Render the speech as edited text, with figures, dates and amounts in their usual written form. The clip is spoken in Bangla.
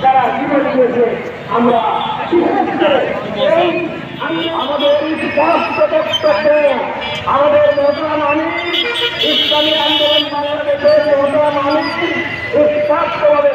যারা জীবন দিয়েছে আমরা আমাদের আমাদের মহতরাম আমির ইসলামী আন্দোলন বাংলাদেশের মহতরাম আমির স্পষ্টভাবে